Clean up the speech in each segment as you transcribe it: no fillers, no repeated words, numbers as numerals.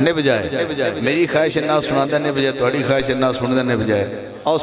Nib جائے میری خواہش نہ سنا دے نب جائے توڑی خواہش نہ سن دے نب جائے آؤ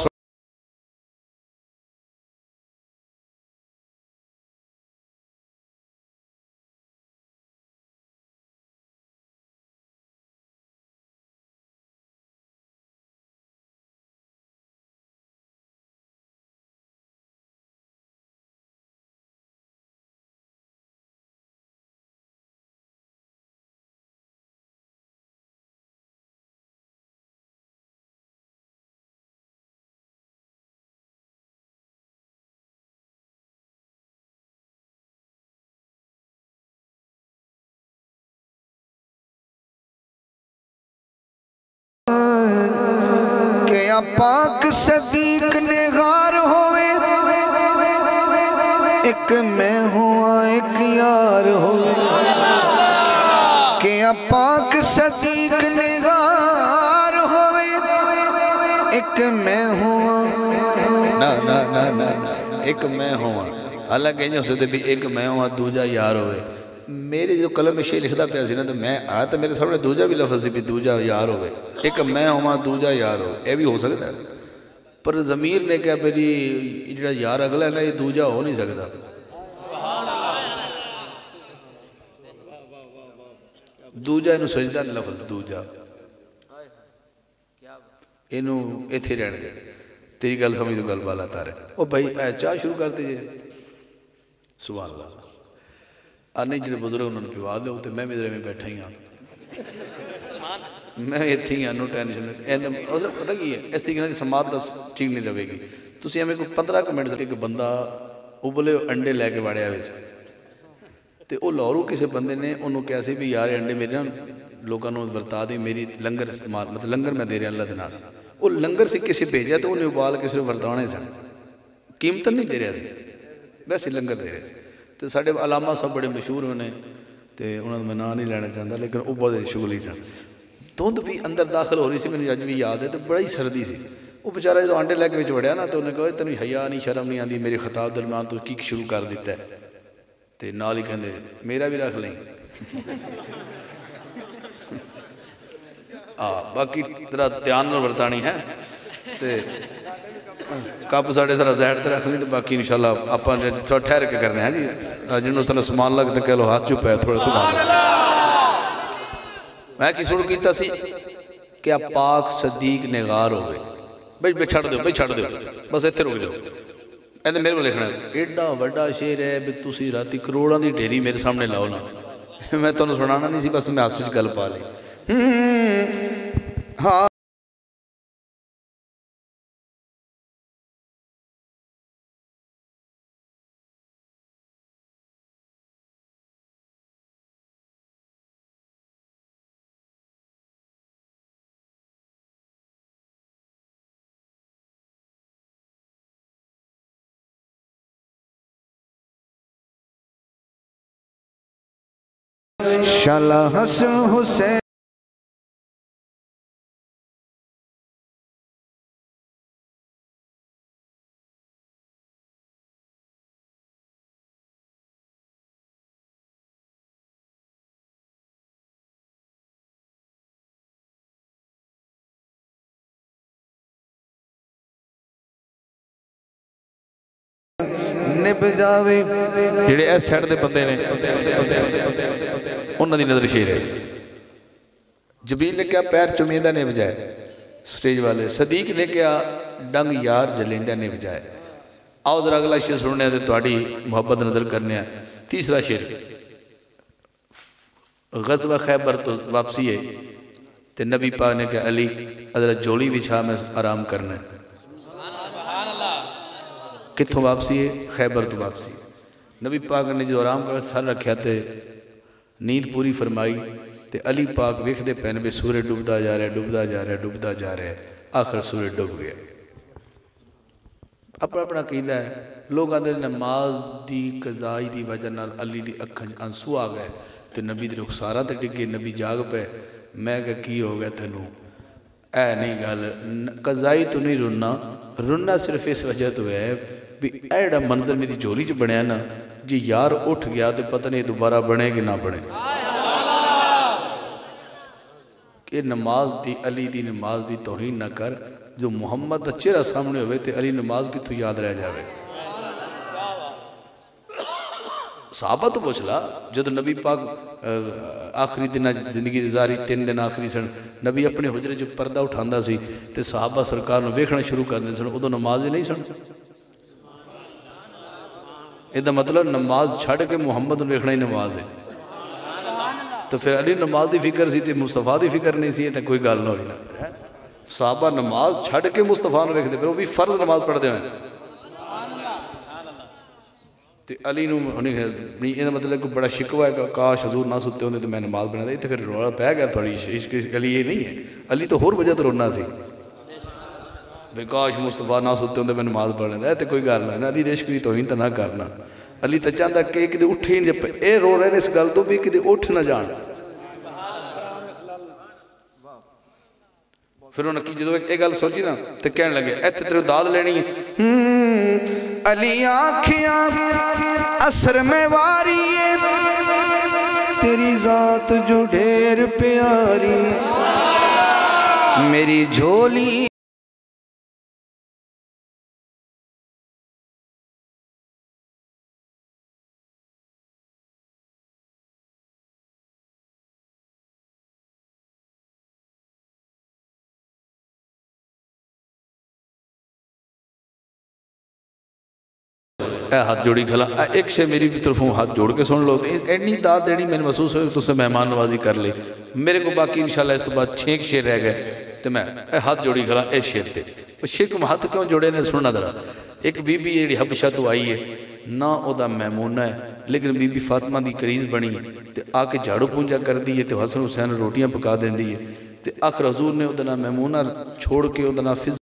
کیا پاک صدیق نگار ہوئے ایک میں ہوا ایک یار ہوئے کیا پاک صدیق نگار ہوئے ایک میں ہوا نا ایک میں ہوا اللہ کہیں اسے دے بھی ایک میں ہوا دوجہ یار ہوئے میرے جو قلم میں شیئر لکھتا پیا سی نا تو میں آیا تو میرے سامنے دوجہ بھی لفظ سی بھی دوجہ یار ہوئے ایک میں ہوا دوجہ یار ہوئے یہ بھی ہو سکتا ہے پر ضمیر نے کہا میری جڑا یار اگلا ہے نا یہ دوجہ ہو نہیں سکتا دوجہ انہوں سجدہ لفظ دوجہ انہوں ایتھے رہن گئے تیری گل سمجھ تو گل بالا تارے او بھائی چاہ شروع کر دیجئے سبحان اللہ آنے جنہیں بزرگ انہوں نے پیوا دے ہوتے میں مدرے میں بیٹھا ہی ہوں میں ایتھی ہی آنو ٹینشن ہے پتہ کی ہے اس طریقے سے سماعت دس ٹھیک نہیں رہے گی تو اسی ہمیں کوئی 15 منٹ سے ایک بندہ ابلے انڈے لے کے باڑے آوے تے او لاہورو کسے بندے نے انہوں کیسے بھی یار انڈے میرے لوگوں نے برتا دی میری لنگر استعمال مطلب لنگر میں دے رہے ہیں اللہ دینا وہ لنگر سے کسی بھیجا تو انہیں ابال کسی برتانے سن قیمت نہیں دے رہے تھے ویسے لنگر دے رہے تھے تو ساڑھے علامہ صاحب بڑے مشہور ہونے تے انہوں نے میں نام نہیں لینا چاہتا لیکن وہ بہت شغلی سن دھند بھی اندر داخل ہو رہی سی میں اج بھی یاد ہے تو بڑا ہی سردی سی وہ بیچارہ جدو انڈے لے کے وچ وڑیا نا تو انہیں کہا تینوں حیا نہیں شرم نہیں آندی میری خطاب درمیان تو کی شروع کر دیتا ہے تے نال ہی کہندے میرا بھی رکھ لیں باقی ترا دھیان نال برتانی ہے تے کپ ساڑھے سارا زہر تے رکھ لیں تو باقی انشاءاللہ اپاں تھوڑا ٹھہر کے کرنے ہیں جی جنہوں سارا سمان لگ تے کہہ لو ہاتھ چپ ہے تھوڑا سبحان اللہ میں کی سن کیتا سی کہ پاک صدیق نگار ہوئے بھئی چھڑ دیو بس ایتھے رک جاؤ ایندے میرے کو لکھنا ہے ایڈا وڈا شیر ہے بھی تسی راتی کروڑاں دی ڈھیری میرے سامنے لاؤ نا میں تو سنانا نہیں سی بس میں ہاتھ سے گل پا لی ہاں شالا حسن حسین نب جاوے جڑے ایس چھڑ دے بندے نے انہوں دی نظر شیر ہے جبریل نے کیا پیر چمیدہ نے بجائے سٹیج والے صدیق نے کیا ڈنگ یار جلیندہ نے بجائے آؤ ذرا اگلا شیر سننے دے توڑی محبت نظر کرنے ہیں تیسرا شیر غزوہ خیبر تو واپسی ہے تے نبی پاک نے کہا علی حضرت جولی بچھا میں آرام کرنا ہے کتھوں واپسی ہے خیبر تو واپسی ہے نبی پاک نے جو آرام کر سر رکھیا تے نیند پوری فرمائی تے علی پاک ویکھ دے پہنے بے سورج ڈوبدا جا رہا ہے آخر سورج ڈوب گیا اپنا قیدہ ہے لوگ آدھے نماز دی قضائی دی وجہ نال علی دی اکھن انسو آ گئے تے نبی دی رخسارہ تے ڈگے نبی جاگ پہ میں کہا کی ہو گیا تنوں اے نہیں گل قضائی تو نہیں رننا صرف اس وجہ تو ہے بھی ایڈا منظر میری جولی جو بنے نا جی یار اٹھ گیا تو پتہ نہیں دوبارہ بنے کہ نہ بنے کہ نماز دی علی دی نماز دی توہین نہ کر، جو محمد دا چہرہ سامنے ہوئے تے علی نماز کی تو یاد رہ جاوے۔ صحابہ تو پوچھلا جد نبی پاک آخری دن زندگی گزاری 3 دن آخری سن، نبی اپنے حجرے جو پردہ اٹھاندہ سی تے صحابہ سرکار نے ویکھنا شروع کر دیں سن، ادھو نماز ہی نہیں سن۔ یہ مطلب نماز چھڑ کے محمد نے ویکھنا ہی نماز ہے، تو پھر علی نماز دی فکر سی تے مصطفیٰ دی فکر نہیں سی، تے کوئی گل نہ ہوئی نا۔ صحابہ نماز چھڑ کے مصطفیٰ نے ویکھ دے، پھر وہ بھی فرض نماز پڑھ دے ہیں۔ تے علی نو نہیں، یہ مطلب کہ بڑا شکوہ ہے کہ کاش حضور نہ ستے ہوندے تو میں نماز پڑھنا دے، تے پھر رولا پہ گیا تھوڑی عشق علی یہ نہیں ہے، علی تو ہور وجہ تو رونا سی بے کاش مصطفیٰ نہ ستے ہوندے میں نماز پڑھنا دے، تے کوئی گل نہ، علی دے عشق دی توہین تے نہ کرنا۔ علی تو چاہتا کہ کدے اٹھے ہی نہیں، اے رو رہے ہیں اس گل تو بھی کدے اٹھ نہ جان۔ پھر انہوں نے جدو ایک گل سوچی نا تو کہنے لگے ایتھے تیرے داد لینی ہے۔ علی آنکھیاں اثر میں واری ہے، تیری ذات جو ڈھیر پیاری، میری جھولی اے ہاتھ جوڑی کھلا، ایک شے میری بھی طرف ہوں ہاتھ جوڑ کے سن لو، اینی داد دینی میں نے محسوس ہوئے تو سے مہمان نوازی کر لے، میرے کو باقی انشاءاللہ اس تو بعد 6 شیر رہ گئے، تو میں اے ہاتھ جوڑی کھلا اے شیر تے شیر کو ہاتھ کیوں جوڑے نے سننا درہ۔ ایک بی بی ایڈی حبشہ تو آئی ہے نا، او دا میمونہ ہے، لیکن بی بی فاطمہ دی کریز بنی ہے، تے آکے جھاڑو پونجا کر دی ہے، تے حسن حسین روٹیاں پکا دیں دی ہے، تے آخر حضور نے او دا میمونہ چھوڑ کے او دا فضل